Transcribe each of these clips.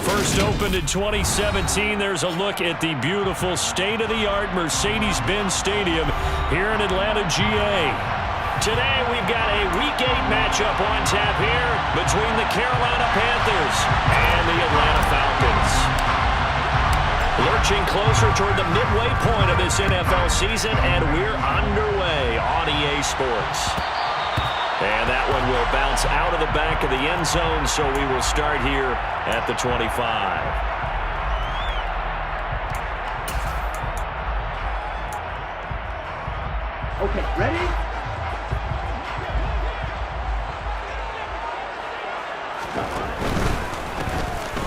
First opened in 2017, there's a look at the beautiful state-of-the-art Mercedes-Benz Stadium here in Atlanta, GA. Today, we've got a Week 8 matchup on tap here between the Carolina Panthers and the Atlanta Falcons. Lurching closer toward the midway point of this NFL season, and we're underway on EA Sports. And that one will bounce out of the back of the end zone, so we will start here at the 25. Okay, ready?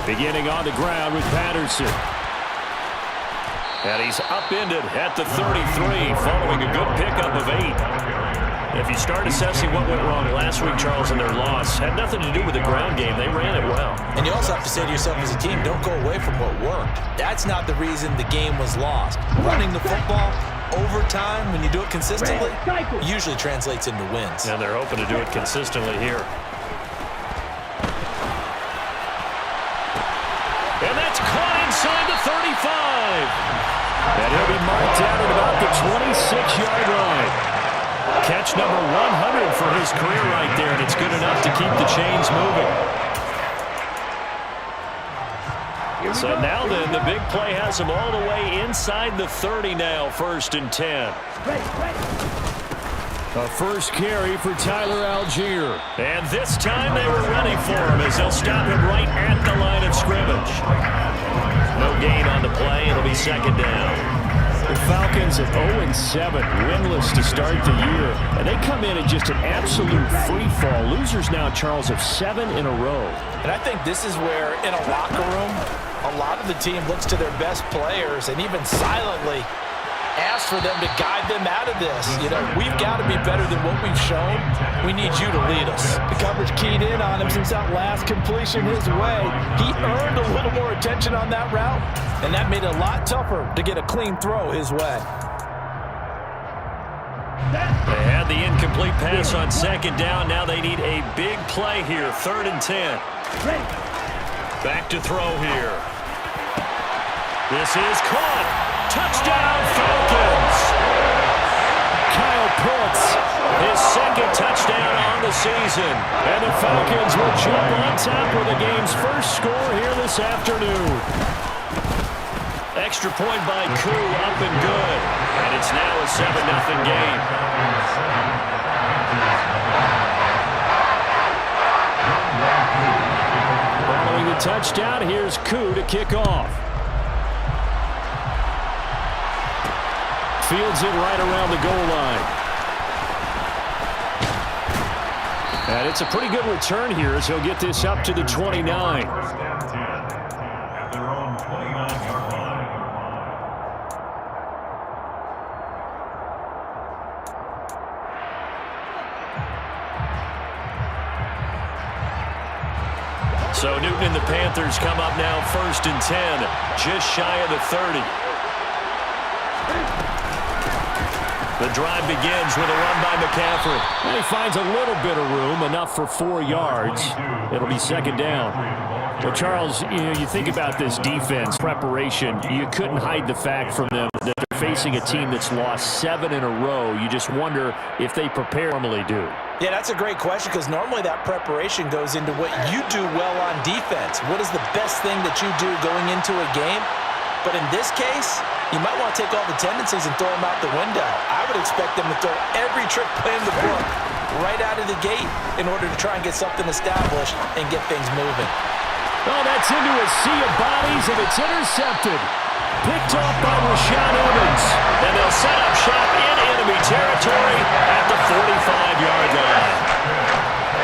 Beginning on the ground with Patterson. And he's upended at the 33, following a good pickup of 8. If you start assessing what went wrong last week, Charles, in their loss, had nothing to do with the ground game. They ran it well. And you also have to say to yourself as a team, don't go away from what worked. That's not the reason the game was lost. Running the football over time, when you do it consistently, usually translates into wins. And they're hoping to do it consistently here. And that's caught inside the 35. And he'll be marked out at about the 26-yard line. Catch number 100 for his career right there, and it's good enough to keep the chains moving. So now then, the big play has him all the way inside the 30 now, 1st and 10. A first carry for Tyler Algier. And this time they were running for him as they'll stop him right at the line of scrimmage. No gain on the play. It'll be 2nd down. The Falcons at 0-7, winless to start the year. And they come in at just an absolute free fall. Losers now, Charles, of 7 in a row. And I think this is where, in a locker room, a lot of the team looks to their best players and even silently asks for them to guide them out of this. You know, we've got to be better than what we've shown. We need you to lead us. The coverage keyed in on him since that last completion his way. He earned a little more attention on that route, and that made it a lot tougher to get a clean throw his way. They had the incomplete pass on 2nd down. Now they need a big play here, 3rd and 10. Back to throw here. This is caught. Touchdown, Falcons! Kyle Pitts, his 2nd touchdown on the season. And the Falcons will jump on top with the game's first score here this afternoon. Extra point by Koo, up and good. And it's now a 7-0 game. Following the touchdown, here's Koo to kick off. Fields it right around the goal line. And it's a pretty good return here as he'll get this up to the 29. So Newton and the Panthers come up now 1st and 10, just shy of the 30. The drive begins with a run by McCaffrey. And he finds a little bit of room, enough for 4 yards. It'll be 2nd down. Well, Charles, you think about this defense preparation. You couldn't hide the fact from them that they're facing a team that's lost 7 in a row. You just wonder if they prepare normally do. Yeah, that's a great question because normally that preparation goes into what you do well on defense. What is the best thing that you do going into a game? But in this case, you might want to take all the tendencies and throw them out the window. I would expect them to throw every trick play in the book right out of the gate in order to try and get something established and get things moving. Oh, that's into a sea of bodies, and it's intercepted. Picked off by Rashaan Evans. And they'll set up shop in enemy territory at the 45-yard line.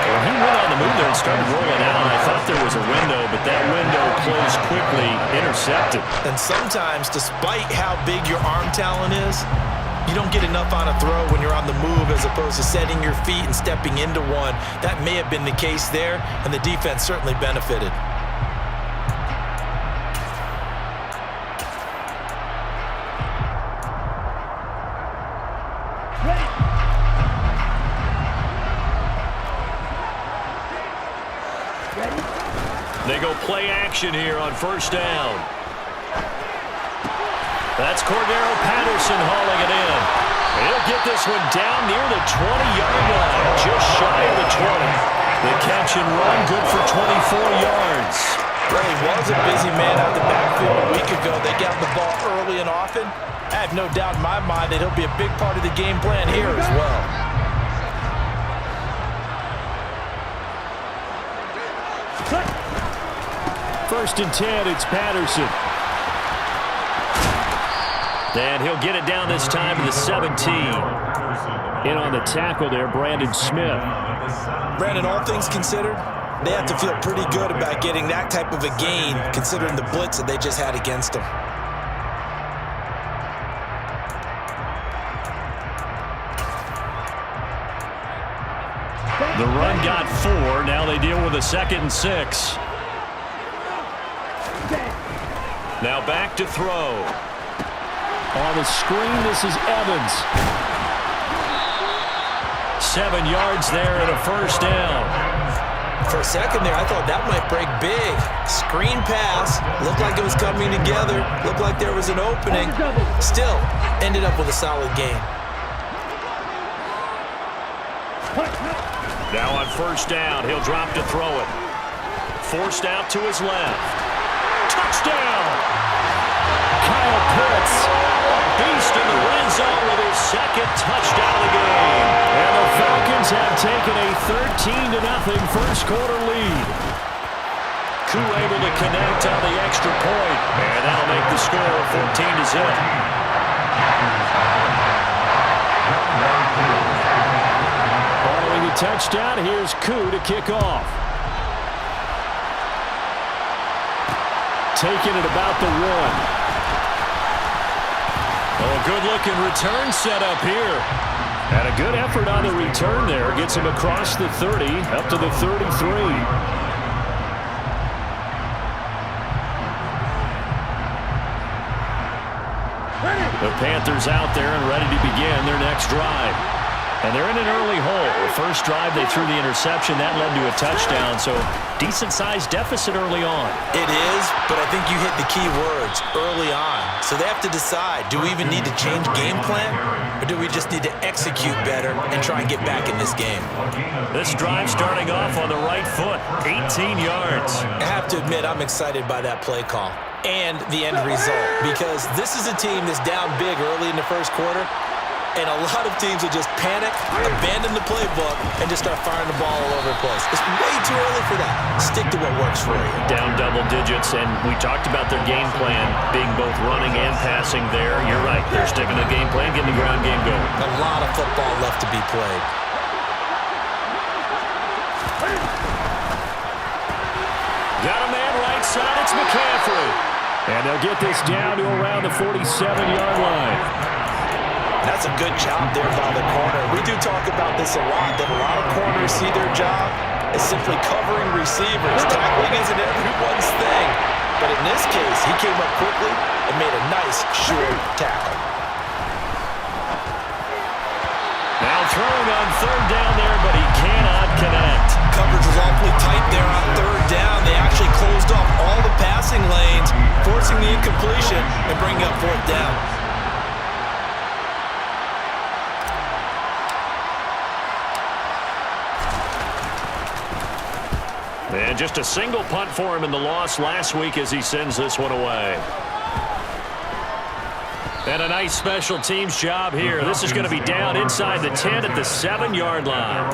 Well, he went on the move there and started rolling out. I thought there was a window, but that window closed quickly, intercepted. And sometimes, despite how big your arm talent is, you don't get enough on a throw when you're on the move as opposed to setting your feet and stepping into one. That may have been the case there, and the defense certainly benefited. They go play action here on first down. That's Cordero Patterson hauling it in. He'll get this one down near the 20-yard line, just shy of the 20. The catch and run, good for 24 yards. Well, he was a busy man out the backfield a week ago. They got the ball early and often. I have no doubt in my mind that he'll be a big part of the game plan here as well. First and 10, it's Patterson. And he'll get it down this time to the 17. In on the tackle there, Brandon Smith. Brandon, all things considered, they have to feel pretty good about getting that type of a gain, considering the blitz that they just had against them. The run got 4. Now they deal with a 2nd and 6. Now back to throw. On the screen, this is Evans. 7 yards there and a first down. For a second there, I thought that might break big. Screen pass. Looked like it was coming together. Looked like there was an opening. Still, ended up with a solid game. Now on first down, he'll drop to throw it. Forced out to his left. Touchdown! Kyle Pitts, a beast in the red zone with his 2nd touchdown of the game. And the Falcons have taken a 13-0 first quarter lead. Koo able to connect on the extra point, and that'll make the score 14-0. Following the touchdown, here's Koo to kick off. Taking it about the 1. Oh, a good-looking return set up here. And a good effort on the return there. Gets him across the 30, up to the 33. The Panthers out there and ready to begin their next drive. And they're in an early hole. The first drive, they threw the interception. That led to a touchdown, so decent-sized deficit early on. It is, but I think you hit the key words, early on. So they have to decide, do we even need to change game plan, or do we just need to execute better and try and get back in this game? This drive starting off on the right foot, 18 yards. I have to admit, I'm excited by that play call and the end result, because this is a team that's down big early in the first quarter, and a lot of teams will just panic, abandon the playbook, and just start firing the ball all over the place. It's way too early for that. Stick to what works for you. Down double digits, and we talked about their game plan being both running and passing there. You're right. They're sticking to the game plan, getting the ground game going. A lot of football left to be played. Got a man right side. It's McCaffrey. And they'll get this down to around the 47-yard line. That's a good job there by the corner. We do talk about this a lot, that a lot of corners see their job as simply covering receivers. Tackling isn't everyone's thing. But in this case, he came up quickly and made a nice, short tackle. Now throwing on third down there, but he cannot connect. Coverage was awfully tight there on third down. They actually closed off all the passing lanes, forcing the incompletion and bringing up fourth down. And just a single punt for him in the loss last week as he sends this one away. And a nice special teams job here. This is going to be down inside the 10 at the 7-yard line.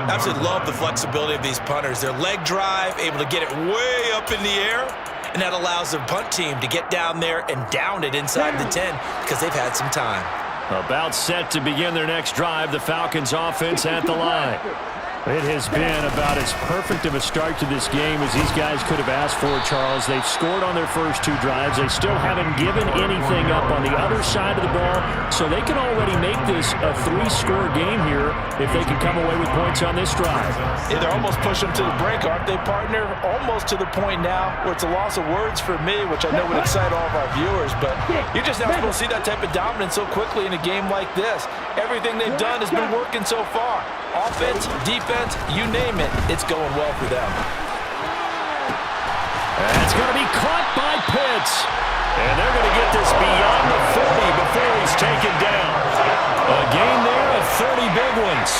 Absolutely love the flexibility of these punters. Their leg drive, able to get it way up in the air, and that allows their punt team to get down there and down it inside the 10 because they've had some time. About set to begin their next drive, the Falcons offense at the line. It has been about as perfect of a start to this game as these guys could have asked for, Charles. They've scored on their first 2 drives. They still haven't given anything up on the other side of the ball, so they can already make this a 3-score game here if they can come away with points on this drive. Yeah, they're almost pushing them to the brink, aren't they, partner? Almost to the point now where it's a loss of words for me, which I know would excite all of our viewers, but you're just not supposed to see that type of dominance so quickly in a game like this. Everything they've done has been working so far. Offense, defense, you name it, it's going well for them. going to be caught by Pitts. And they're going to get this beyond the 40 before he's taken down. A gain there of 30 big ones.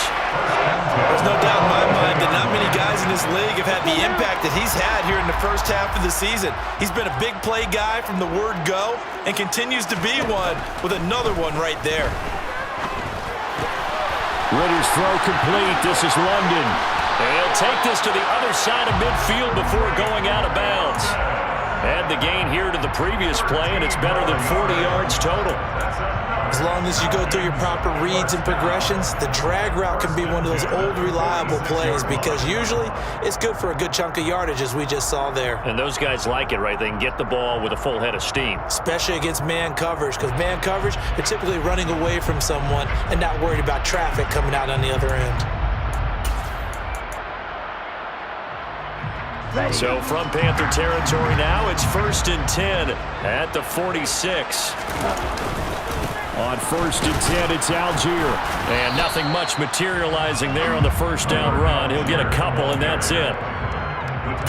There's no doubt in my mind that not many guys in this league have had the impact that he's had here in the first half of the season. He's been a big play guy from the word go and continues to be one with another one right there. Ritter's throw complete. This is London. And he'll take this to the other side of midfield before going out of bounds. Add the gain here to the previous play, and it's better than 40 yards total. As long as you go through your proper reads and progressions, the drag route can be one of those old reliable plays because usually it's good for a good chunk of yardage, as we just saw there. And those guys like it, right? They can get the ball with a full head of steam. Especially against man coverage, because man coverage, they're typically running away from someone and not worried about traffic coming out on the other end. So from Panther territory now, it's 1st and 10 at the 46. On 1st and 10, it's Algier. And nothing much materializing there on the first down run. He'll get a couple, and that's it.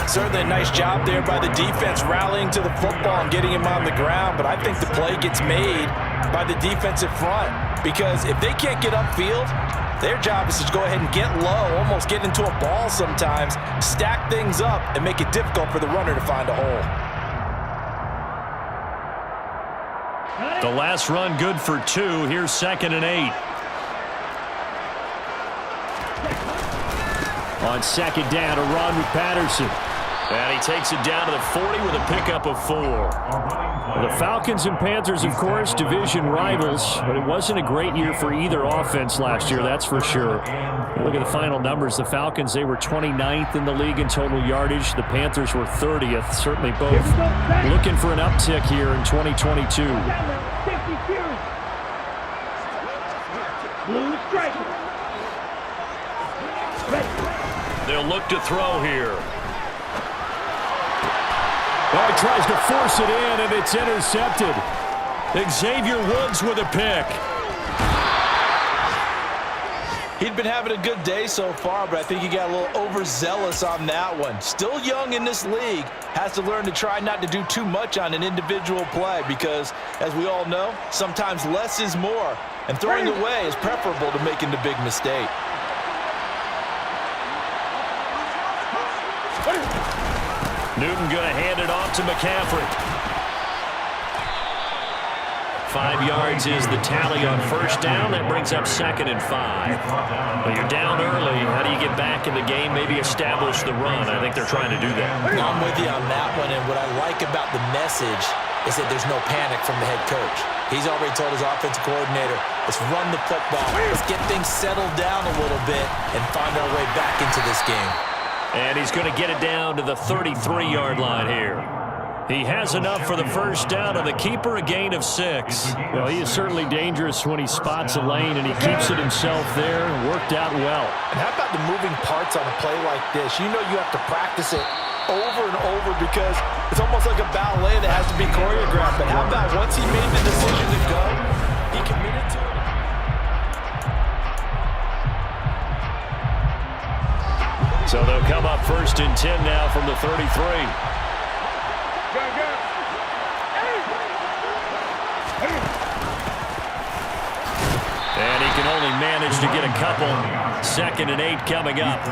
Certainly a nice job there by the defense rallying to the football and getting him on the ground, but I think the play gets made by the defensive front because if they can't get upfield, their job is to go ahead and get low, almost get into a ball sometimes, stack things up, and make it difficult for the runner to find a hole. The last run good for 2. Here's 2nd and 8. On 2nd down, a run with Patterson. And he takes it down to the 40 with a pickup of 4. The Falcons and Panthers, of course, division rivals, but it wasn't a great year for either offense last year, that's for sure. Look at the final numbers. The Falcons, they were 29th in the league in total yardage. The Panthers were 30th. Certainly both looking for an uptick here in 2022. They'll look to throw here. Oh, he tries to force it in, and it's intercepted. Xavier Woods with a pick. He'd been having a good day so far, but I think he got a little overzealous on that one. Still young in this league, has to learn to try not to do too much on an individual play because, as we all know, sometimes less is more, and throwing away is preferable to making the big mistake. Newton going to hand it off to McCaffrey. 5 yards is the tally on first down. That brings up 2nd and 5. But you're down early. How do you get back in the game, maybe establish the run? I think they're trying to do that. I'm with you on that one, and what I like about the message is that there's no panic from the head coach. He's already told his offensive coordinator, let's run the football. Let's get things settled down a little bit and find our way back into this game. And he's going to get it down to the 33-yard line here. He has enough for the first down, and the keeper a gain of 6. Well, he is certainly dangerous when he spots a lane, and he keeps it himself there and worked out well. And how about the moving parts on a play like this? You know you have to practice it over and over because it's almost like a ballet that has to be choreographed. But how about once he made the decision to go, he committed to it. So they'll come up 1st and 10 now from the 33. And he can only manage to get a couple. 2nd and 8 coming up.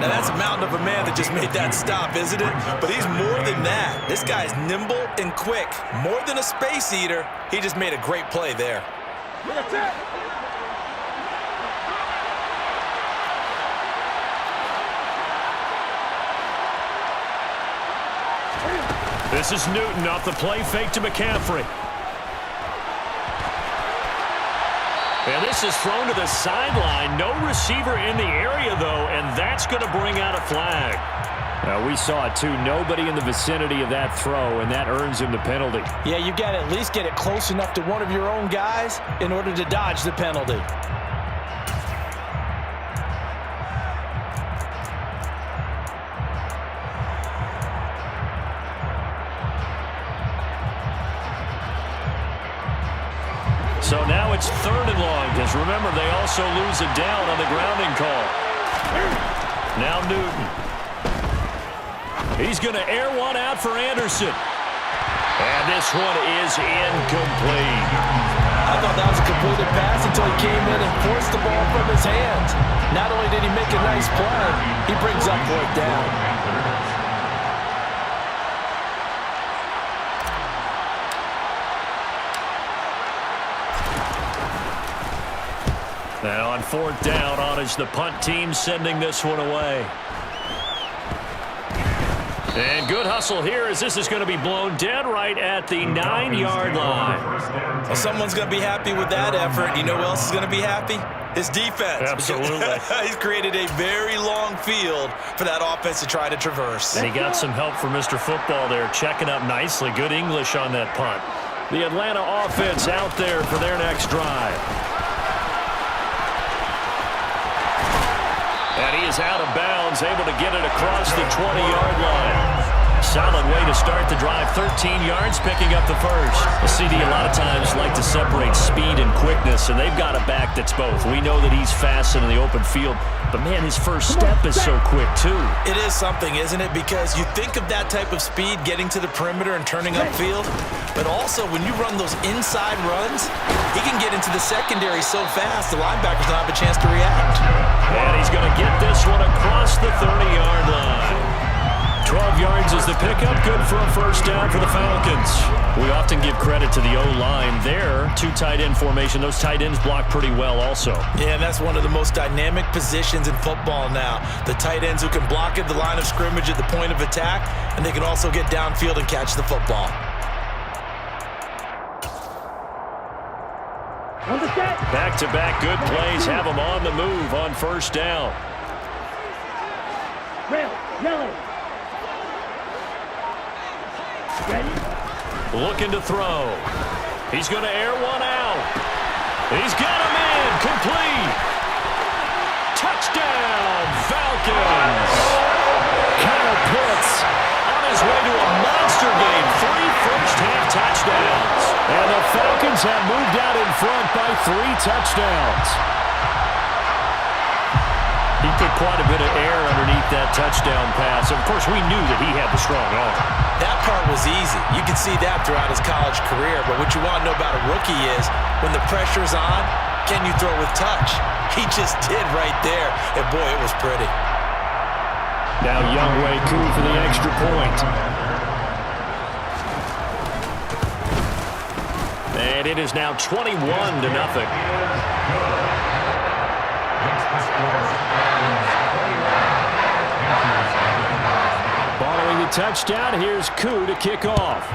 Now that's a mountain of a man that just made that stop, isn't it? But he's more than that. This guy's nimble and quick. More than a space eater, he just made a great play there. This is Newton off the play fake to McCaffrey. And this is thrown to the sideline. No receiver in the area, though, and that's going to bring out a flag. We saw it, too. Nobody in the vicinity of that throw, and that earns him the penalty. Yeah, you got to at least get it close enough to one of your own guys in order to dodge the penalty. So now it's 3rd and long, because remember, they also lose a down on the grounding call. Now Newton. He's going to air one out for Anderson. And this one is incomplete. I thought that was a completed pass until he came in and forced the ball from his hands. Not only did he make a nice play, he brings up fourth down. Now on fourth down, on is the punt team sending this one away. And good hustle here as this is going to be blown dead right at the 9-yard line. Well, someone's going to be happy with that effort. You know who else is going to be happy? His defense. Absolutely. He's created a very long field for that offense to try to traverse. And he got some help from Mr. Football there, checking up nicely. Good English on that punt. The Atlanta offense out there for their next drive. And he is out of bounds, able to get it across the 20-yard line. Solid way to start the drive, 13 yards, picking up the first. The CD a lot of times like to separate speed and quickness, and they've got a back that's both. We know that he's fast in the open field, but, man, his first step is so quick, too. It is something, isn't it? Because you think of that type of speed getting to the perimeter and turning upfield, but also when you run those inside runs, he can get into the secondary so fast the linebackers don't have a chance to react. And he's going to get this one across the 30-yard line. 12 yards is the pickup. Good for a first down for the Falcons. We often give credit to the O-line there. 2 tight end formation. Those tight ends block pretty well also. Yeah, and that's one of the most dynamic positions in football now. The tight ends who can block at the line of scrimmage at the point of attack, and they can also get downfield and catch the football. Back-to-back good plays have them on the move on first down. Ready? Looking to throw. He's going to air one out. He's got him in. Complete. Touchdown, Falcons. Kyle Pitts on his way to a monster game. 3 first-half touchdowns. And the Falcons have moved out in front by 3 touchdowns. He put quite a bit of air underneath that touchdown pass. Of course, we knew that he had the strong arm. That part was easy. You can see that throughout his college career. But what you want to know about a rookie is when the pressure's on, can you throw with touch? He just did right there. And, boy, it was pretty. Now Younghoe Koo for the extra point. And it is now 21-0. Following the touchdown, here's Koo to kick off.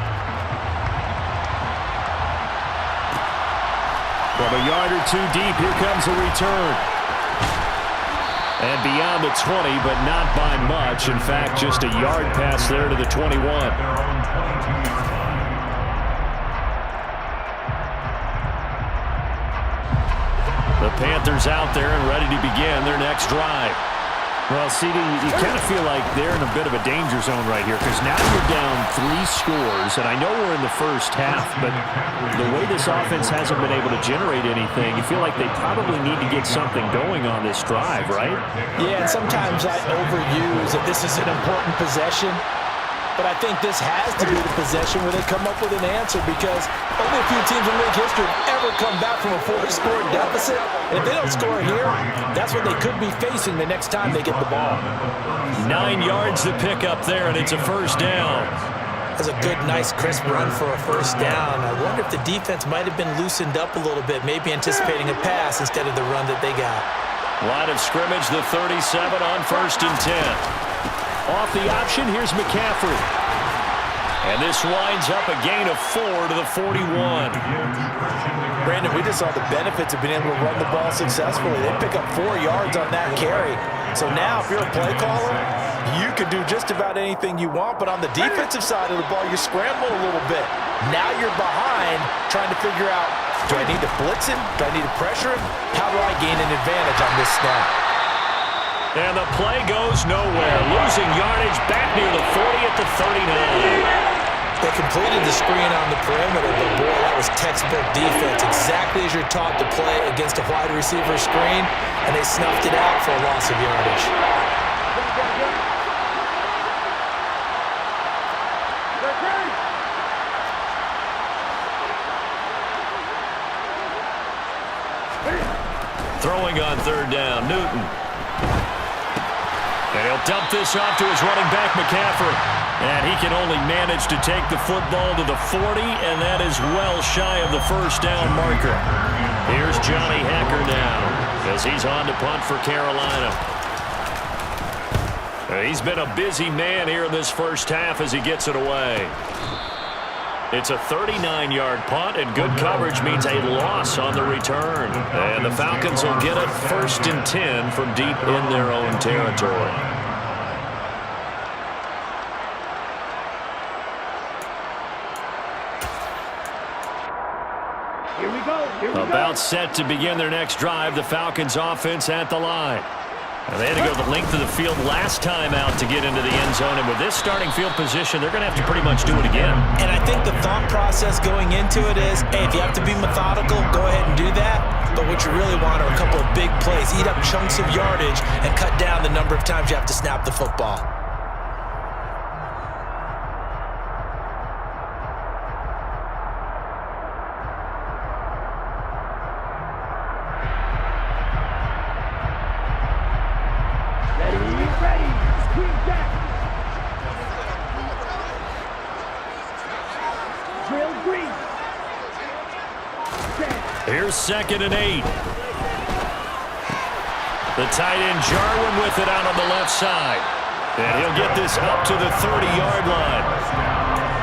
From a yard or 2 deep, here comes a return. And beyond the 20, but not by much. In fact, just a yard pass there to the 21. The Panthers out there and ready to begin their next drive. Well, CD, you kind of feel like they're in a bit of a danger zone right here because now you're down 3 scores, and I know we're in the first half, but the way this offense hasn't been able to generate anything, you feel like they probably need to get something going on this drive, right? Yeah, and sometimes I overuse that this is an important possession, but I think this has to be the possession where they come up with an answer because only a few teams in league history have ever come back from a 4-score deficit. And if they don't score here, that's what they could be facing the next time they get the ball. 9 yards to pick up there, and it's a first down. That's a good, nice, crisp run for a first down. I wonder if the defense might have been loosened up a little bit, maybe anticipating a pass instead of the run that they got. Line of scrimmage, the 37 on 1st and 10. Off the option, here's McCaffrey. And this winds up a gain of 4 to the 41. Brandon, we just saw the benefits of being able to run the ball successfully. They pick up 4 yards on that carry. So now, if you're a play caller, you can do just about anything you want. But on the defensive side of the ball, you're scrambling a little bit. Now you're behind trying to figure out, do I need to blitz him? Do I need to pressure him? How do I gain an advantage on this snap? And the play goes nowhere. Losing yardage back near the 40 at the 39. They completed the screen on the perimeter, but boy, that was textbook defense. Exactly as you're taught to play against a wide receiver screen, and they snuffed it out for a loss of yardage. Throwing on third down, Newton. And he'll dump this off to his running back, McCaffrey. And he can only manage to take the football to the 40, and that is well shy of the first down marker. Here's Johnny Hecker now as he's on to punt for Carolina. He's been a busy man here in this first half as he gets it away. It's a 39-yard punt, and good coverage means a loss on the return. And the Falcons will get it 1st and 10 from deep in their own territory. Here we go. Here we go. About set to begin their next drive, the Falcons offense at the line. They had to go the length of the field last time out to get into the end zone, and with this starting field position, they're going to have to pretty much do it again. And I think the thought process going into it is, hey, if you have to be methodical, go ahead and do that. But what you really want are a couple of big plays, eat up chunks of yardage, and cut down the number of times you have to snap the football. Here's 2nd and 8. The tight end Jarwin with it out on the left side. And he'll get this up to the 30-yard line.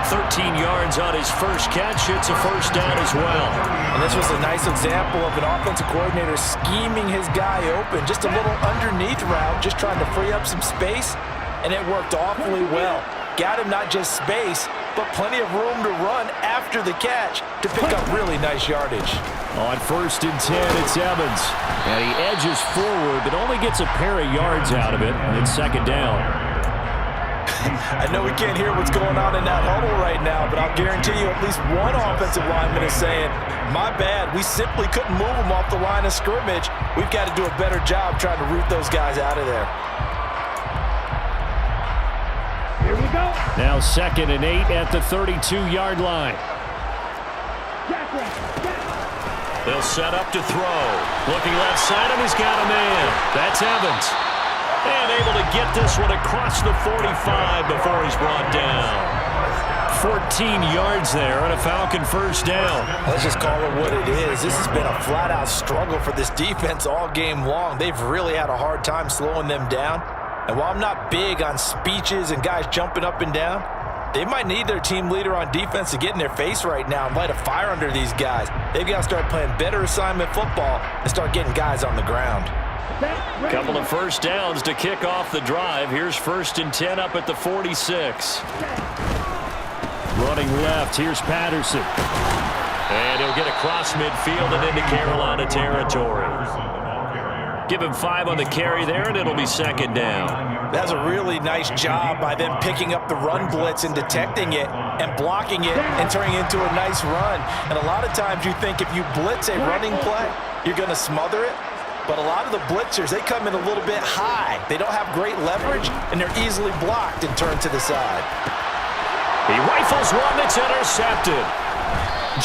13 yards on his first catch. It's a first down as well. And this was a nice example of an offensive coordinator scheming his guy open. Just a little underneath route, just trying to free up some space. And it worked awfully well. Got him not just space, but plenty of room to run after the catch to pick up really nice yardage. On 1st and 10, it's Evans. And he edges forward, but only gets a pair of yards out of it. It's 2nd down. I know we can't hear what's going on in that huddle right now, but I'll guarantee you at least one offensive lineman is saying, my bad, we simply couldn't move them off the line of scrimmage. We've got to do a better job trying to root those guys out of there. Here we go. Now 2nd and 8 at the 32-yard line. They'll set up to throw. Looking left side, and he's got a man. That's Evans. And able to get this one across the 45 before he's brought down. 14 yards there and a Falcon first down. Let's just call it what it is. This has been a flat-out struggle for this defense all game long. They've really had a hard time slowing them down. And while I'm not big on speeches and guys jumping up and down, they might need their team leader on defense to get in their face right now and light a fire under these guys. They've got to start playing better assignment football and start getting guys on the ground. A couple of first downs to kick off the drive. Here's 1st and 10 up at the 46. Running left, here's Patterson. And he'll get across midfield and into Carolina territory. Give him 5 on the carry there, and it'll be 2nd down. That's a really nice job by them picking up the run blitz and detecting it and blocking it and turning it into a nice run. And a lot of times you think if you blitz a running play, you're going to smother it. But a lot of the blitzers, they come in a little bit high. They don't have great leverage, and they're easily blocked and turned to the side. He rifles one that's intercepted.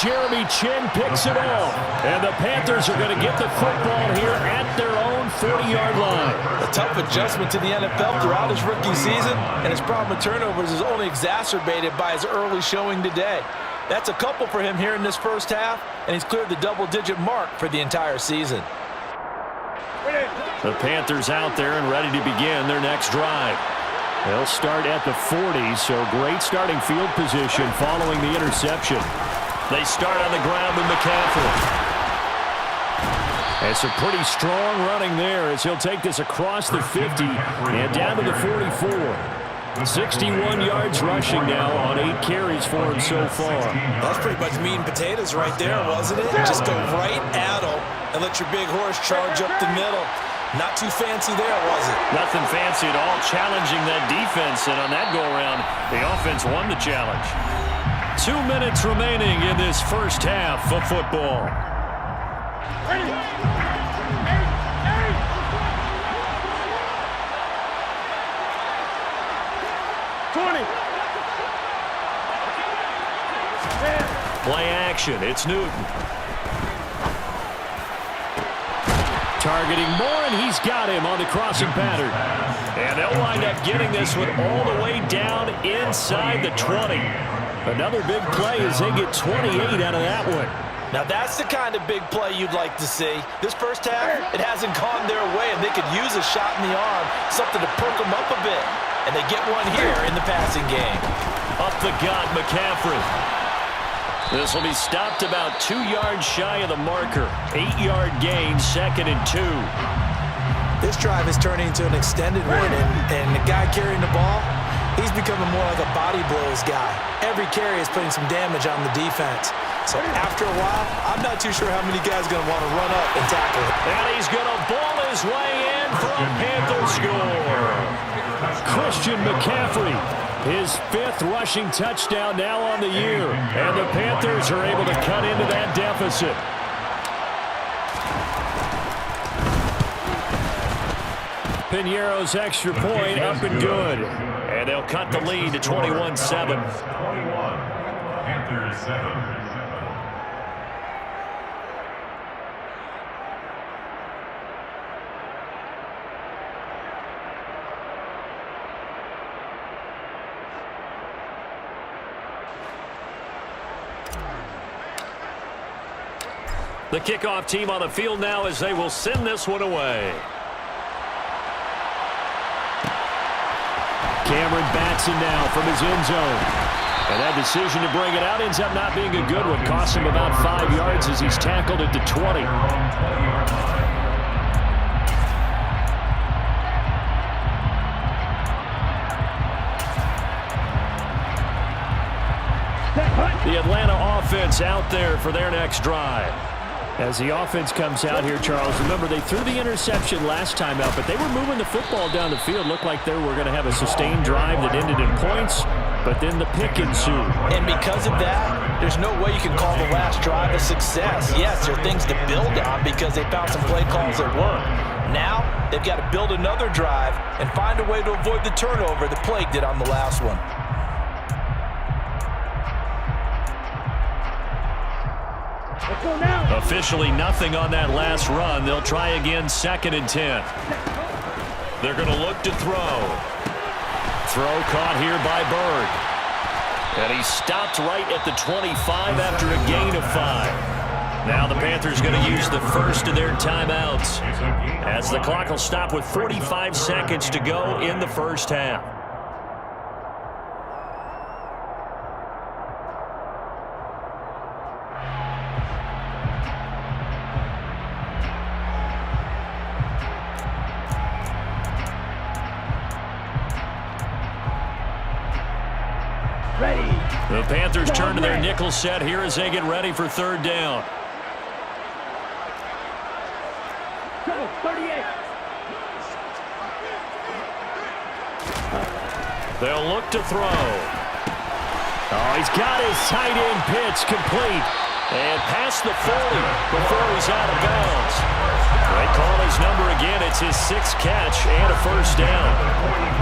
Jeremy Chin picks it off. And the Panthers are going to get the football here at their own 40-yard line. A tough adjustment to the NFL throughout his rookie season, and his problem with turnovers is only exacerbated by his early showing today. That's a couple for him here in this first half, and he's cleared the double-digit mark for the entire season. The Panthers out there and ready to begin their next drive. They'll start at the 40, so great starting field position following the interception. They start on the ground with McCaffrey. It's a pretty strong running there as he'll take this across the 50 and down to the 44. 61 yards rushing now on 8 carries for him so far. That's pretty much meat and potatoes right there, wasn't it? Just go right at him and let your big horse charge up the middle. Not too fancy there, was it? Nothing fancy at all, challenging that defense, and on that go-around, the offense won the challenge. 2 minutes remaining in this first half of football. Play action, it's Newton. Targeting Moore, and he's got him on the crossing pattern. And they'll wind up getting this one all the way down inside the 20. Another big play as they get 28 out of that one. Now that's the kind of big play you'd like to see. This first half, it hasn't gone their way, and they could use a shot in the arm, something to perk them up a bit. And they get one here in the passing game. Up the gut, McCaffrey. This will be stopped about 2 yards shy of the marker. 8-yard gain, 2nd and 2. This drive is turning into an extended one, and the guy carrying the ball, he's becoming more like a body blows guy. Every carry is putting some damage on the defense. So after a while, I'm not too sure how many guys are going to want to run up and tackle him. And he's going to ball his way in for a Panther score. Christian McCaffrey, his 5th rushing touchdown now on the year. And the Panthers are able to cut into that deficit. Piñeiro's extra point up and good. And they'll cut the lead to 21-7. Panthers 7. The kickoff team on the field now as they will send this one away. Cameron Batson now from his end zone. And that decision to bring it out ends up not being a good one. Costs him about 5 yards as he's tackled at the 20. The Atlanta offense out there for their next drive. As the offense comes out here, Charles, remember they threw the interception last time out, but they were moving the football down the field. Looked like they were going to have a sustained drive that ended in points, but then the pick ensued. And because of that, there's no way you can call the last drive a success. Yes, there are things to build on because they found some play calls that work. Now, they've got to build another drive and find a way to avoid the turnover that plagued it on the last one. Officially nothing on that last run. They'll try again, 2nd and 10. They're going to look to throw. Throw caught here by Bird. And he stopped right at the 25 after a gain of 5. Now the Panthers going to use the first of their timeouts as the clock will stop with 45 seconds to go in the first half. The Panthers turn to their nickel set here as they get ready for 3rd down. Go, 38. They'll look to throw. Oh, he's got his tight end pitch complete. And past the 40 before he's out of bounds. They call his number again. It's his 6th catch and a first down.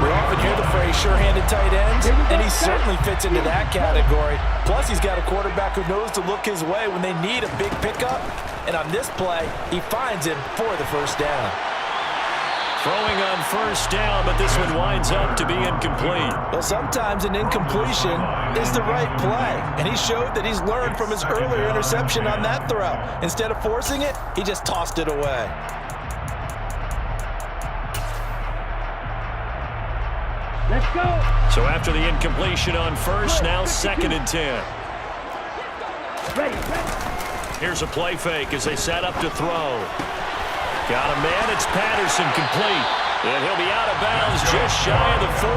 We often hear the phrase sure-handed tight ends, and he certainly fits into that category. Plus, he's got a quarterback who knows to look his way when they need a big pickup. And on this play, he finds him for the first down. Throwing on first down, but this one winds up to be incomplete. Well, sometimes an incompletion is the right play, and he showed that he's learned from his earlier interception on that throw. Instead of forcing it, he just tossed it away. Let's go. So after the incompletion on first, now 2nd and 10. Ready. Here's a play fake as they set up to throw. Got a man, it's Patterson, complete. And he'll be out of bounds just shy of the 40.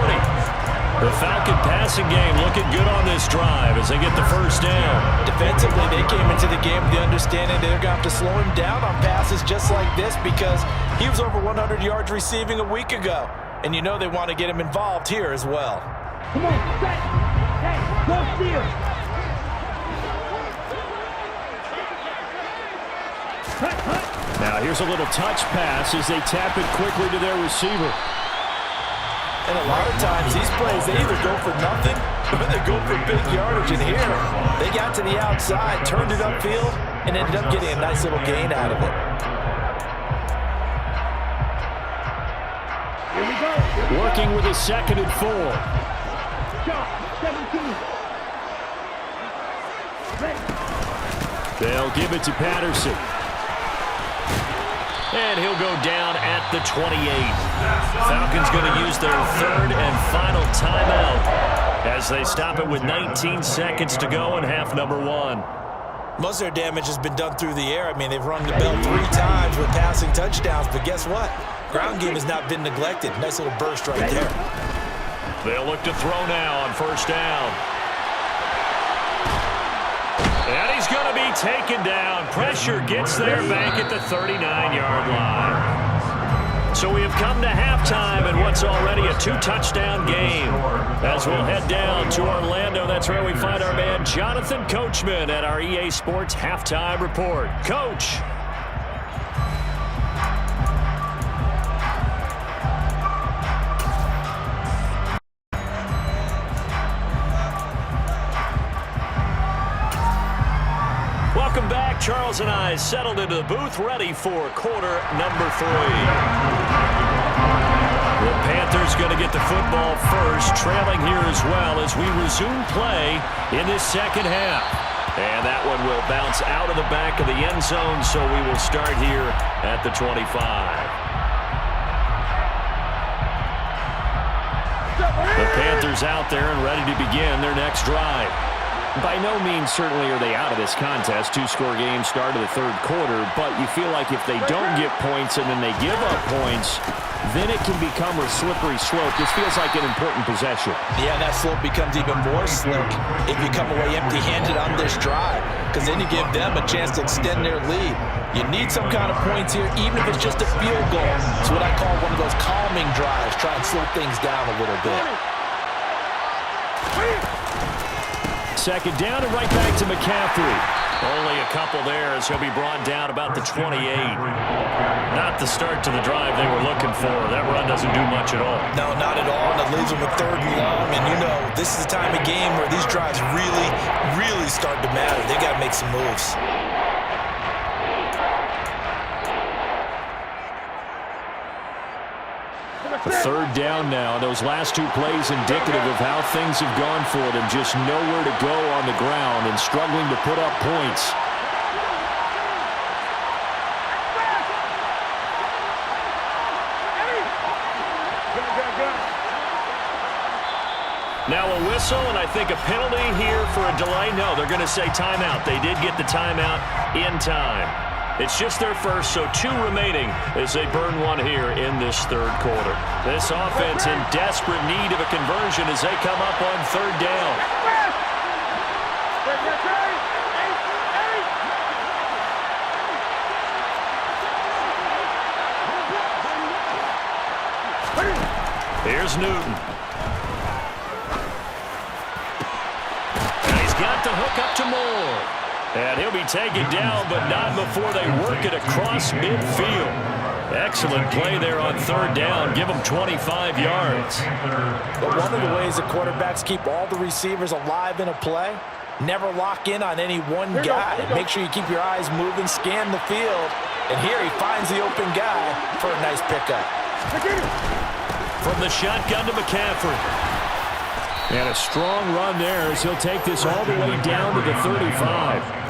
The Falcon passing game looking good on this drive as they get the first down. Defensively, they came into the game with the understanding they're going to have to slow him down on passes just like this because he was over 100 yards receiving a week ago. And you know they want to get him involved here as well. Come on, set. Hey, go steal. Cut. Now here's a little touch pass as they tap it quickly to their receiver. And a lot of times these plays, they either go for nothing or they go for big yardage. And here, they got to the outside, turned it upfield, and ended up getting a nice little gain out of it. working with a 2nd and 4. Go. 17. Ready. They'll give it to Patterson. And he'll go down at the 28. Falcons going to use their 3rd and final timeout as they stop it with 19 seconds to go in half number 1. Most of their damage has been done through the air. I mean, they've rung the bell 3 times with passing touchdowns, but guess what? Ground game has not been neglected. Nice little burst right there. They'll look to throw now on 1st down. And he's going to be taken down. Pressure gets there back at the 39-yard line. So we have come to halftime in what's already a 2-touchdown game. As we'll head down to Orlando, that's where we find our man Jonathan Coachman at our EA Sports Halftime Report. Coach. Welcome back. Charles and I settled into the booth, ready for quarter number 3. The Panthers going to get the football first, trailing here as well as we resume play in this 2nd half. And that one will bounce out of the back of the end zone, so we will start here at the 25. The Panthers out there and ready to begin their next drive. By no means certainly are they out of this contest. 2-score game start of the 3rd quarter, but you feel like if they don't get points and then they give up points, then it can become a slippery slope. This feels like an important possession. Yeah, and that slope becomes even more slick if you come away empty-handed on this drive, because then you give them a chance to extend their lead. You need some kind of points here, even if it's just a field goal. It's what I call one of those calming drives. Try and slow things down a little bit. 2nd down and right back to McCaffrey. Only a couple there as he'll be brought down about the 28. Not the start to the drive they were looking for. That run doesn't do much at all. No, not at all. And it leaves them with 3rd and long. And you know, this is the time of game where these drives really, really start to matter. They got to make some moves. A 3rd down now. Those last 2 plays indicative of how things have gone for them. Just nowhere to go on the ground and struggling to put up points. Now a whistle, and I think a penalty here for a delay. No, they're going to say timeout. They did get the timeout in time. It's just their first, so 2 remaining as they burn one here in this 3rd quarter. This offense in desperate need of a conversion as they come up on 3rd down. Here's Newton. And he's got the hook up to Moore. And he'll be taken down, but not before they work it across midfield. Excellent play there on 3rd down. Give them 25 yards. But one of the ways the quarterbacks keep all the receivers alive in a play, never lock in on any one guy. Make sure you keep your eyes moving, scan the field. And here he finds the open guy for a nice pickup. From the shotgun to McCaffrey. And a strong run there as he'll take this all the way down to the 35.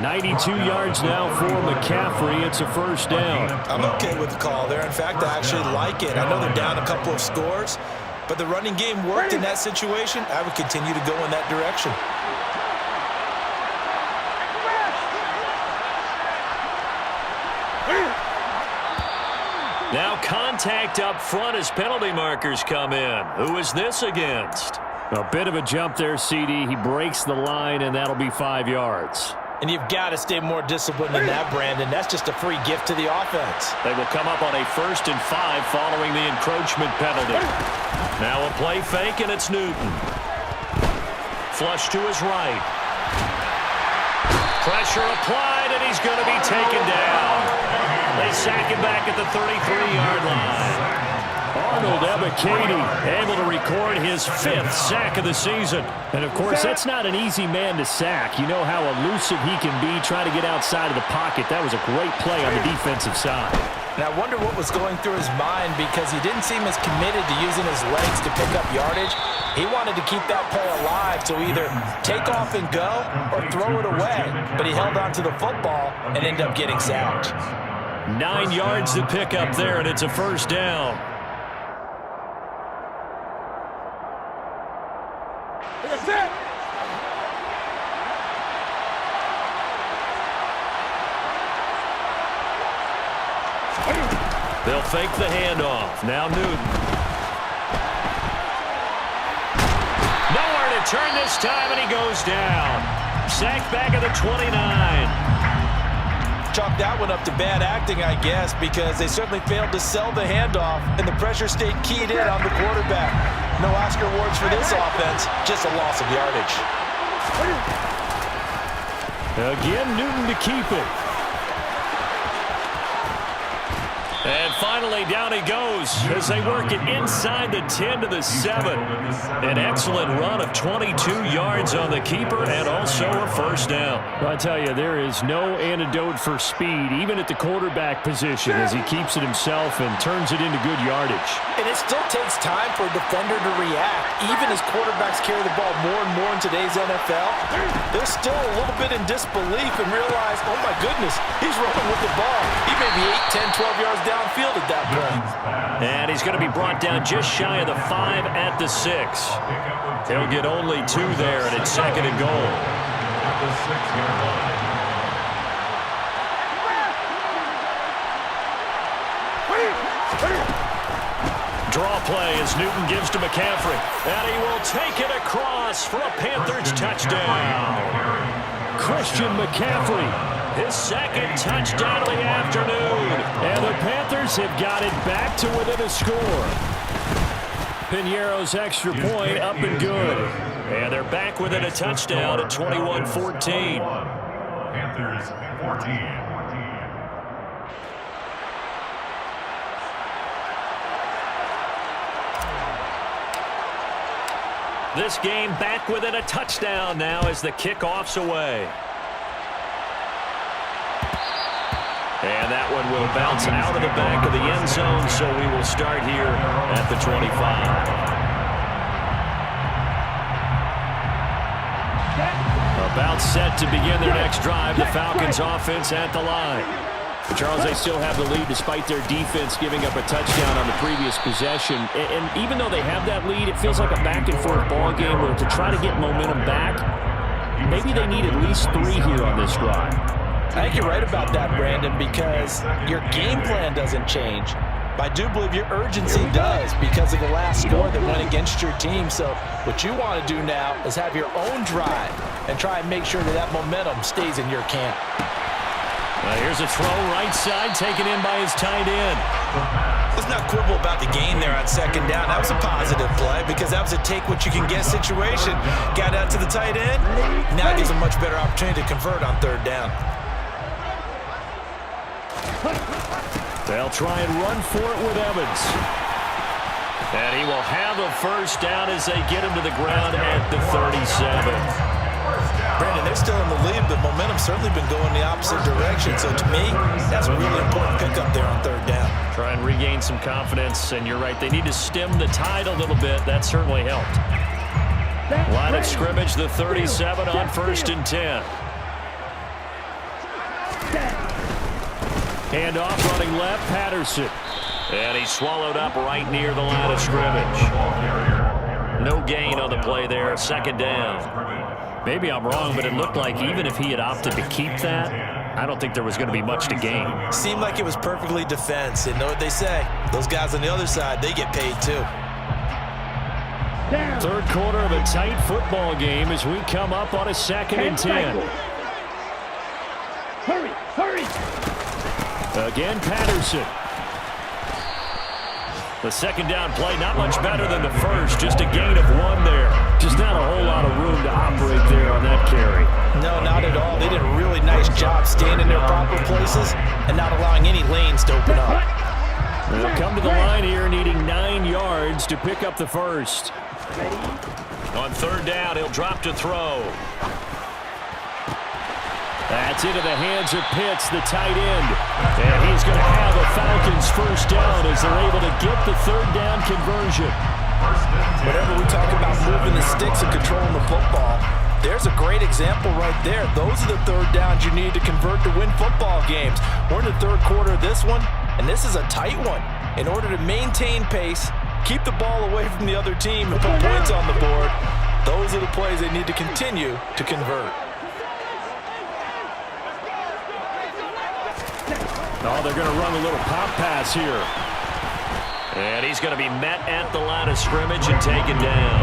92 yards now for McCaffrey. It's a 1st down. I'm okay with the call there. In fact, I actually like it. I know they're down a couple of scores, but the running game worked in that situation. I would continue to go in that direction. Now contact up front as penalty markers come in. Who is this against? A bit of a jump there, CD. He breaks the line, and that'll be 5 yards. And you've got to stay more disciplined than that, Brandon. That's just a free gift to the offense. They will come up on a 1st and 5 following the encroachment penalty. Now a play fake, and it's Newton. Flush to his right. Pressure applied, and he's going to be taken down. They sack him back at the 33-yard line. Arnold Ebiketie able to record his 5th sack of the season. And, of course, that's not an easy man to sack. You know how elusive he can be trying to get outside of the pocket. That was a great play on the defensive side. And I wonder what was going through his mind, because he didn't seem as committed to using his legs to pick up yardage. He wanted to keep that play alive, so either take off and go or throw it away. But he held on to the football and ended up getting sacked. 9 yards to pick up there, and it's a first down. They'll fake the handoff. Now Newton. Nowhere to turn this time, and he goes down. Sacked back at the 29. Chalk that one up to bad acting, I guess, because they certainly failed to sell the handoff, and the pressure stayed keyed in on the quarterback. No Oscar awards for this offense, just a loss of yardage. Again, Newton to keep it. And finally, down he goes as they work it inside the 10 to the 7. An excellent run of 22 yards on the keeper and also a first down. I tell you, there is no antidote for speed, even at the quarterback position, as he keeps it himself and turns it into good yardage. And it still takes time for a defender to react. Even as quarterbacks carry the ball more and more in today's NFL, they're still a little bit in disbelief and realize, oh my goodness, he's running with the ball. He may be 8, 10, 12 yards downfield at that point. And he's going to be brought down just shy of the 5 at the 6. He'll get only 2 there, and it's second and goal. Draw play as Newton gives to McCaffrey. And he will take it across for a Panthers touchdown. Christian McCaffrey, His second touchdown of the afternoon. and the Panthers have got it back to within a score. Piñeiro's extra point up and good. And they're back within a touchdown at 21-14. Panthers 14. This game back within a touchdown now as the kickoff's away. And that one will bounce out of the back of the end zone, so we will start here at the 25. About set to begin their next drive, the Falcons offense at the line. Charles, they still have the lead despite their defense giving up a touchdown on the previous possession. And even though they have that lead, it feels like a back-and-forth ball game where to try to get momentum back, maybe they need at least 3 here on this drive. I think you're right about that, Brandon, because your game plan doesn't change. But I do believe your urgency does because of the last score that went against your team. So what you want to do now is have your own drive and try and make sure that that momentum stays in your camp. Here's a throw right side taken in by his tight end. Let's not quibble about the gain there on second down. That was a positive play because that was a take-what-you-can-get situation. Got out to the tight end. Now it gives a much better opportunity to convert on third down. They'll try and run for it with Evans. And he will have a first down as they get him to the ground at the 37. Brandon, they're still in the lead, but momentum's certainly been going the opposite direction. So to me, that's a really important pickup there on third down. Try and regain some confidence, and you're right. They need to stem the tide a little bit. That certainly helped. Line of scrimmage, the 37 on 1st and 10. Handoff running left, Patterson. And he's swallowed up right near the line of scrimmage. No gain on the play there, second down. Maybe I'm wrong, but it looked like even if he had opted to keep that, I don't think there was going to be much to gain. Seemed like it was perfectly defense. And know what they say? Those guys on the other side, they get paid too. Third quarter of a tight football game as we come up on a 2nd and 10. Hurry, hurry. Again, Patterson. The second down play, not much better than the first. Just a gain of 1 there. Just not a whole lot of room to operate there on that carry. No, not at all. They did a really nice job staying in their proper places and not allowing any lanes to open up. They'll come to the line here needing 9 yards to pick up the first. On third down, he'll drop to throw. That's into the hands of Pitts, the tight end. And he's going to have a Falcons first down as they're able to get the third down conversion. Whenever we talk about moving the sticks and controlling the football, there's a great example right there. Those are the third downs you need to convert to win football games. We're in the third quarter of this one, and this is a tight one. In order to maintain pace, keep the ball away from the other team, and put points on the board, those are the plays they need to continue to convert. Oh, they're going to run a little pop pass here. And he's going to be met at the line of scrimmage and taken down.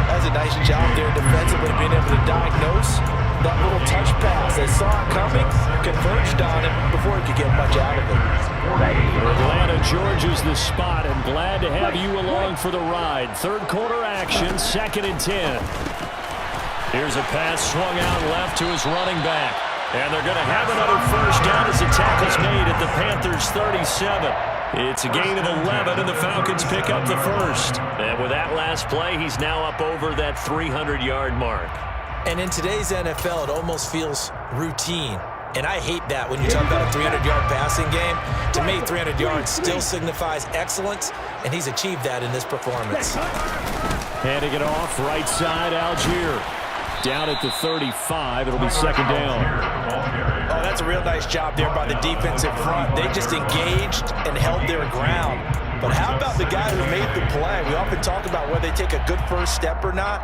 That's a nice job there defensively, being able to diagnose that little touch pass. They saw it coming, converged on him before he could get much out of it. Atlanta, Georgia's the spot, and glad to have you along for the ride. Third quarter action, 2nd and 10. Here's a pass swung out left to his running back. And they're going to have another first down as the tackle's made at the Panthers' 37. It's a gain of 11, and the Falcons pick up the first. And with that last play, he's now up over that 300-yard mark. And in today's NFL, it almost feels routine. And I hate that when you talk about a 300-yard passing game. To me, 300 yards still signifies excellence, and he's achieved that in this performance. Handing it off, right side, Algier. Down at the 35, it'll be 2nd down. Oh, that's a real nice job there by the defensive front. They just engaged and held their ground. But how about the guy who made the play? We often talk about whether they take a good first step or not.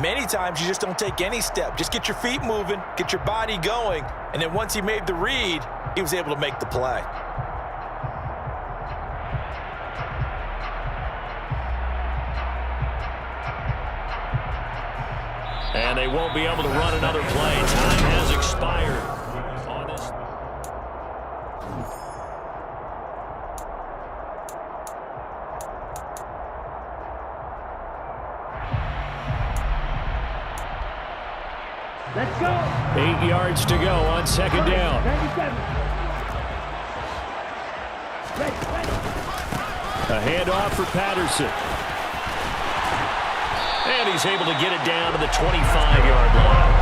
Many times you just don't take any step. Just get your feet moving, get your body going, and then once he made the read, he was able to make the play. And they won't be able to run another play. Time has expired. On this. Let's go. 8 yards to go on 2nd down. 97. A handoff for Patterson. And he's able to get it down to the 25-yard line.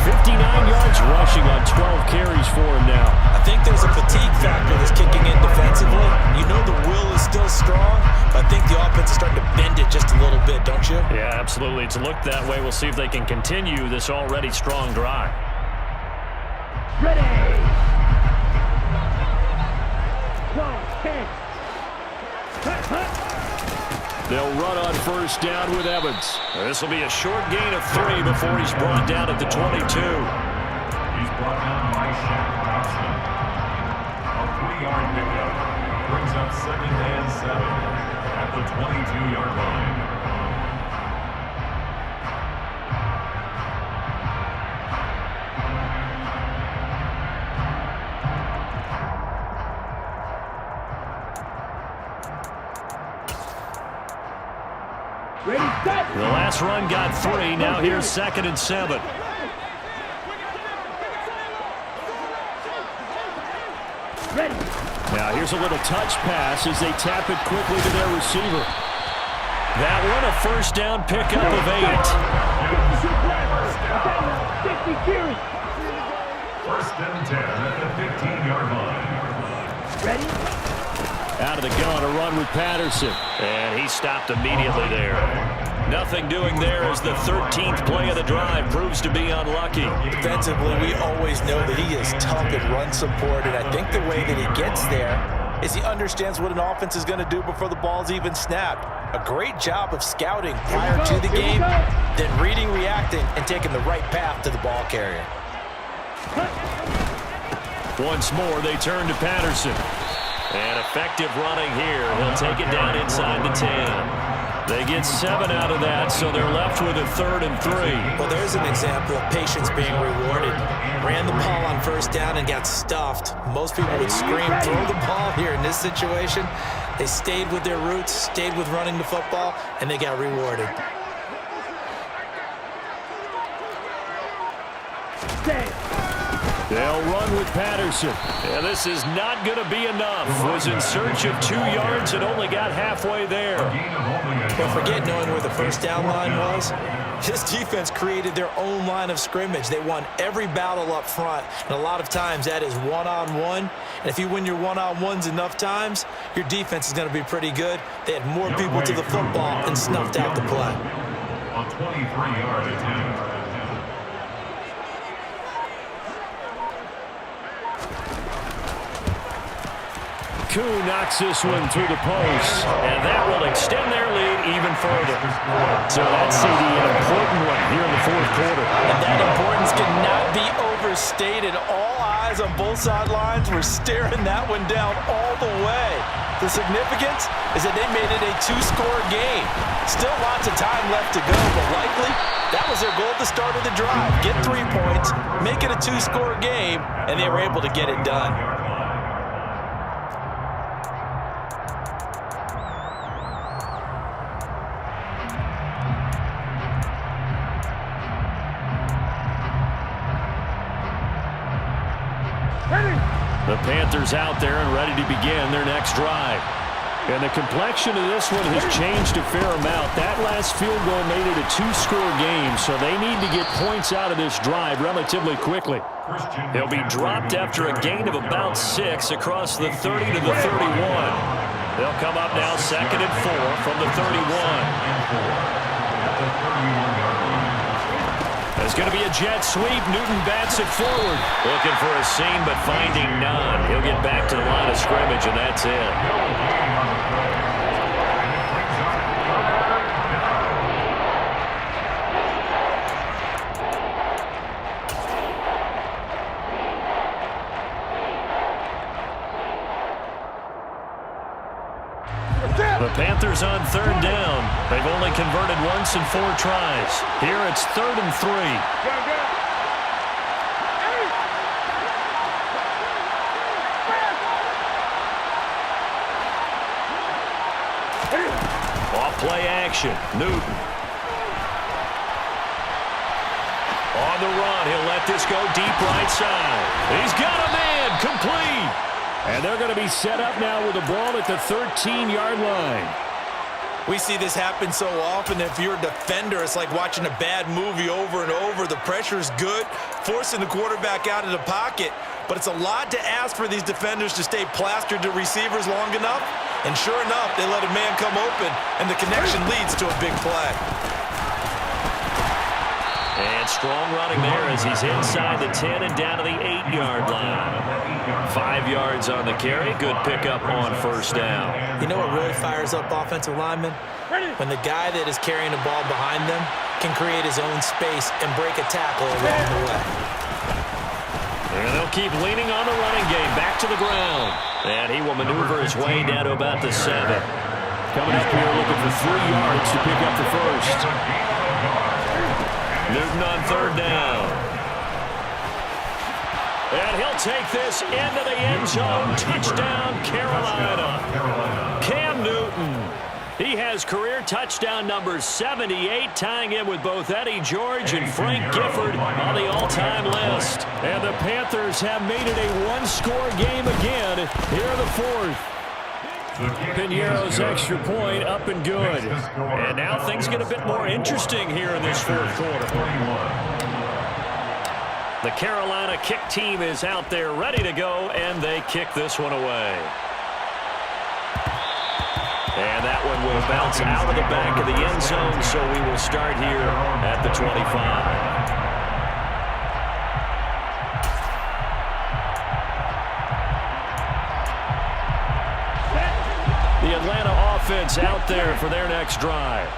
59 yards rushing on 12 carries for him now. I think there's a fatigue factor that's kicking in defensively. You know the will is still strong, but I think the offense is starting to bend it just a little bit, don't you? Yeah, absolutely. It's looked that way. We'll see if they can continue this already strong drive. Ready. Go, 10. They'll run on first down with Evans. This will be a short gain of 3 before he's brought down at the 22. He's brought down by Shaq Robinson. A 3-yard pickup brings up 2nd and 7 at the 22-yard line. The last run got 3. Now here's 2nd and 7. Now here's a little touch pass as they tap it quickly to their receiver. That one a first down pickup of 8. First and 10 at the 15-yard line. Ready? Out of the gun, a run with Patterson. And he stopped immediately there. Nothing doing there as the 13th play of the drive proves to be unlucky. Defensively, we always know that he is tough and run support, and I think the way that he gets there is he understands what an offense is going to do before the ball's even snapped. A great job of scouting prior to the game, then reading, reacting, and taking the right path to the ball carrier. Once more, they turn to Patterson. And effective running here. He'll take it down inside the 10. They get 7 out of that, so they're left with a 3rd and 3. Well, there's an example of patience being rewarded. Ran the ball on first down and got stuffed. Most people would scream, throw the ball here. In this situation, they stayed with their roots, stayed with running the football, and they got rewarded. Stay. They'll run with Patterson. Yeah, this is not going to be enough. Was in search of 2 yards and only got halfway there. Don't forget knowing where the first down line was. This defense created their own line of scrimmage. They won every battle up front, and a lot of times that is one-on-one. And if you win your one-on-ones enough times, your defense is going to be pretty good. They had more people to the football and snuffed out the play. A 23-yard attempt. Koo knocks this one through the post, and that will extend their lead even further. So that's CD, an important one here in the fourth quarter. And that importance cannot be overstated. All eyes on both sidelines were staring that one down all the way. The significance is that they made it a 2-score game. Still lots of time left to go, but likely that was their goal at the start of the drive. Get 3 points, make it a 2-score game, and they were able to get it done. The Panthers out there and ready to begin their next drive. And the complexion of this one has changed a fair amount. That last field goal made it a 2-score game, so they need to get points out of this drive relatively quickly. He'll be dropped after a gain of about 6 across the 30 to the 31. They'll come up now 2nd and 4 from the 31. There's going to be a jet sweep. Newton bats it forward. Looking for a seam, but finding none. He'll get back to the line of scrimmage, and that's it. The Panthers on 3rd down. They've only converted once in 4 tries. Here it's 3rd and 3. Off play action. Newton. On the run. He'll let this go deep right side. He's got a man. Complete. And they're going to be set up now with the ball at the 13-yard line. We see this happen so often. If you're a defender, it's like watching a bad movie over and over. The pressure is good, forcing the quarterback out of the pocket. But it's a lot to ask for these defenders to stay plastered to receivers long enough. And sure enough, they let a man come open, and the connection leads to a big play. And strong running there as he's inside the 10 and down to the 8-yard line. 5 yards on the carry. Good pickup on 1st down. You know what really fires up offensive linemen? When the guy that is carrying the ball behind them can create his own space and break a tackle along the way. And they'll keep leaning on the running game. Back to the ground. And he will maneuver his way down to about the 7. Coming up here looking for 3 yards to pick up the first. Newton on 3rd down. And he'll take this into the end zone. Touchdown, Carolina. Cam Newton. He has career touchdown number 78, tying in with both Eddie George and Frank Gifford on the all-time list. And the Panthers have made it a 1-score game again here in the 4th. Pinero's extra point up and good. And now things get a bit more interesting here in this 4th quarter. The Carolina kick team is out there ready to go, and they kick this one away. And that one will bounce out of the back of the end zone, so we will start here at the 25. The Atlanta offense out there for their next drive.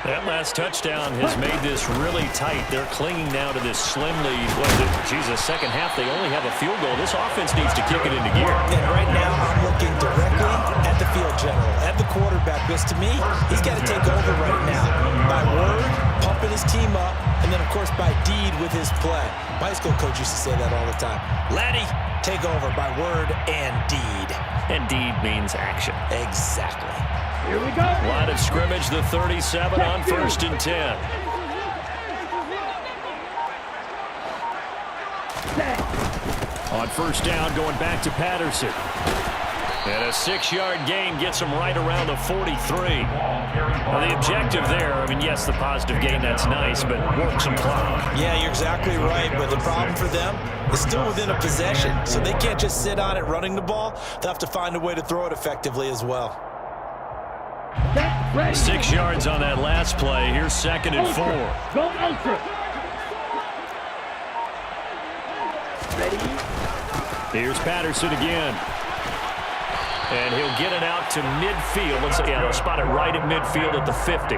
That last touchdown has made this really tight. They're clinging now to this slim lead. What is it? Jesus, second half, they only have a field goal. This offense needs to kick it into gear. And right now, I'm looking directly at the field general, at the quarterback, because to me, he's got to take over right now. By word, pumping his team up, and then, of course, by deed with his play. My high school coach used to say that all the time. Laddie, take over by word and deed. And deed means action. Exactly. Here we go. Line of scrimmage, the 37 on 1st and 10. On first down, going back to Patterson. And a 6-yard gain gets him right around the 43. Well, the objective there, I mean, yes, the positive gain, that's nice, but work some clock. Yeah, you're exactly right, but the problem for them is still within a possession, so they can't just sit on it running the ball. They'll have to find a way to throw it effectively as well. 6 yards on that last play. Here's 2nd and 4. Go ultra. Here's Patterson again. And he'll get it out to midfield. Let's see, they'll spot it right at midfield at the 50.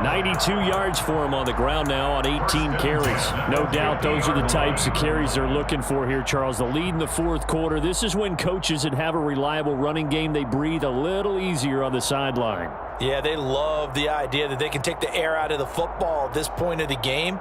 92 yards for him on the ground now on 18 carries. No doubt those are the types of carries they're looking for here, Charles. The lead in the fourth quarter. This is when coaches that have a reliable running game, they breathe a little easier on the sideline. Yeah, they love the idea that they can take the air out of the football at this point of the game.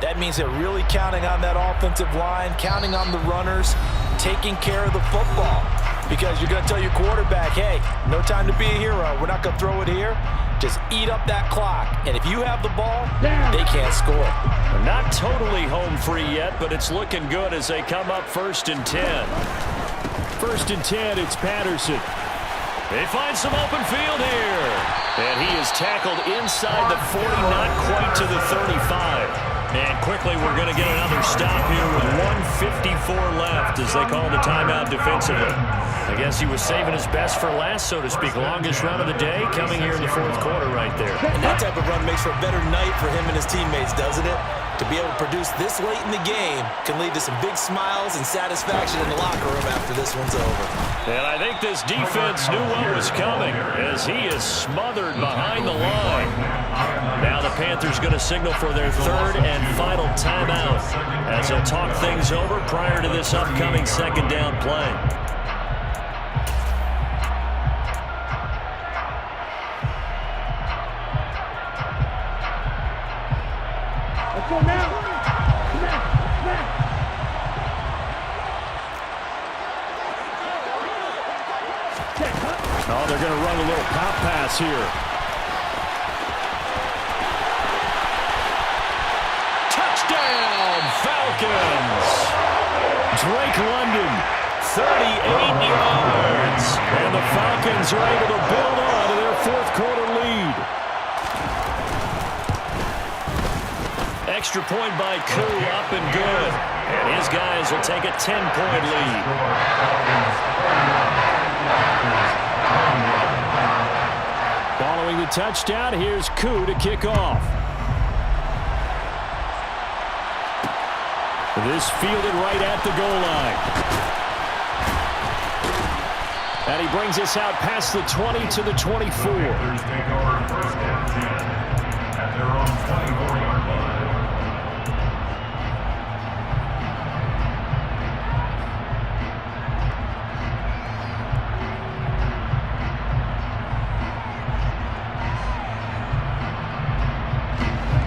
That means they're really counting on that offensive line, counting on the runners, taking care of the football. Because you're going to tell your quarterback, hey, no time to be a hero. We're not going to throw it here. Just eat up that clock. And if you have the ball, they can't score. They're not totally home free yet, but it's looking good as they come up 1st and 10. 1st and 10, it's Patterson. They find some open field here. And he is tackled inside the 40, not quite to the 35. And quickly, we're going to get another stop here with 1:54 left as they call the timeout defensively. I guess he was saving his best for last, so to speak. Longest run of the day coming here in the fourth quarter right there. And that type of run makes for a better night for him and his teammates, doesn't it? To be able to produce this late in the game can lead to some big smiles and satisfaction in the locker room after this one's over. And I think this defense knew what was coming as he is smothered behind the line. Now the Panthers going to signal for their 3rd and final timeout as they'll talk things over prior to this upcoming 2nd down play. Let's go now. Oh, they're going to run a little pop pass here. Touchdown, Falcons! Drake London, 38 yards. And the Falcons are able to build on to their fourth quarter lead. Extra point by Koo, up and good. And his guys will take a 10-point lead. Following the touchdown, here's Koo to kick off. This fielded right at the goal line. And he brings us out past the 20 to the 24. Panthers take over 1st and 10 at their own 24-yard line.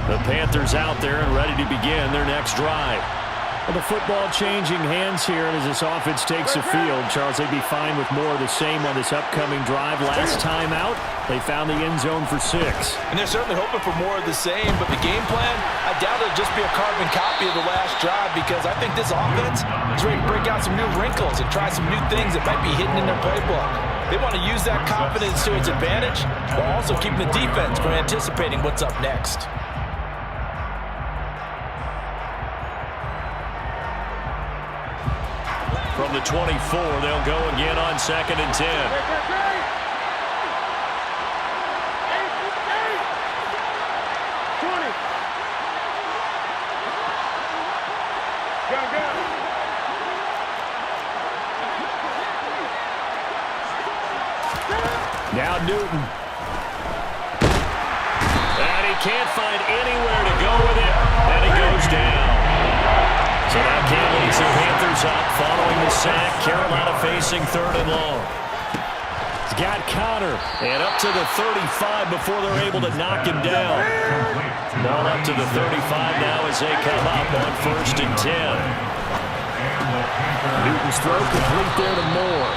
The Panthers out there and ready to begin their next drive. Well, the football changing hands here, and as this offense takes the field, Charles, they'd be fine with more of the same on this upcoming drive. Last time out, they found the end zone for 6. And they're certainly hoping for more of the same, but the game plan, I doubt it'll just be a carbon copy of the last drive because I think this offense is ready to break out some new wrinkles and try some new things that might be hidden in their playbook. They want to use that confidence to its advantage while also keeping the defense from anticipating what's up next. From the 24, they'll go again on 2nd and 10. Now Newton. And he can't find anywhere to go with it, and he goes down. So now Cam leads the Panthers up following the sack. Carolina facing 3rd and long. He's got Connor. And up to the 35 before they're able to knock him down. Ball up to the 35 now as they come up on 1st and 10. Newton's throw complete there to Moore.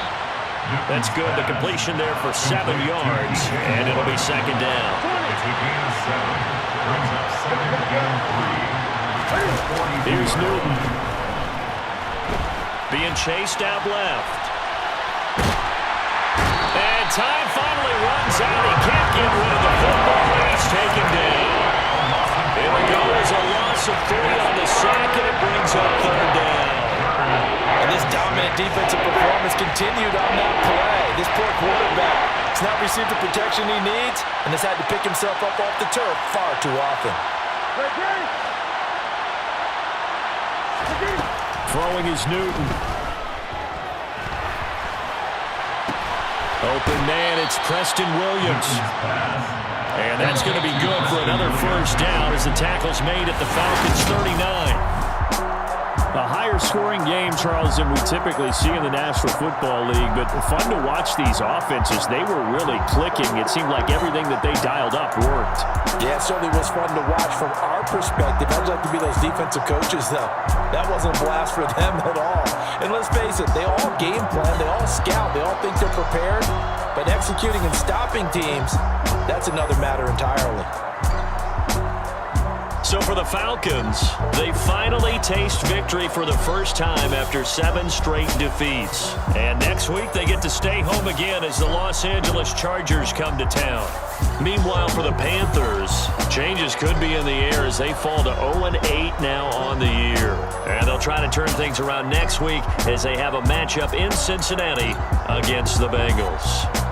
That's good. The completion there for 7 yards, and it'll be 2nd down. It's a gain of 7. Brings up 2nd and 3. Here's Newton. being chased out left. And time finally runs out. He can't get rid of the football. Let's take him down. Here we go. There's a loss of 3 on the sack, and it brings up 3rd down. And this dominant defensive performance continued on that play. This poor quarterback has not received the protection he needs and has had to pick himself up off the turf far too often. Throwing is Newton. Open man, it's Preston Williams. And that's going to be good for another 1st down as the tackle's made at the Falcons' 39. A higher-scoring game, Charles, than we typically see in the National Football League, but fun to watch these offenses. They were really clicking. It seemed like everything that they dialed up worked. Yeah, it certainly was fun to watch from our perspective. I'd like to be those defensive coaches, though. That wasn't a blast for them at all. And let's face it, they all game plan, they all scout, they all think they're prepared, but executing and stopping teams, that's another matter entirely. So for the Falcons, they finally taste victory for the first time after 7 straight defeats. And next week, they get to stay home again as the Los Angeles Chargers come to town. Meanwhile, for the Panthers, changes could be in the air as they fall to 0-8 now on the year. And they'll try to turn things around next week as they have a matchup in Cincinnati against the Bengals.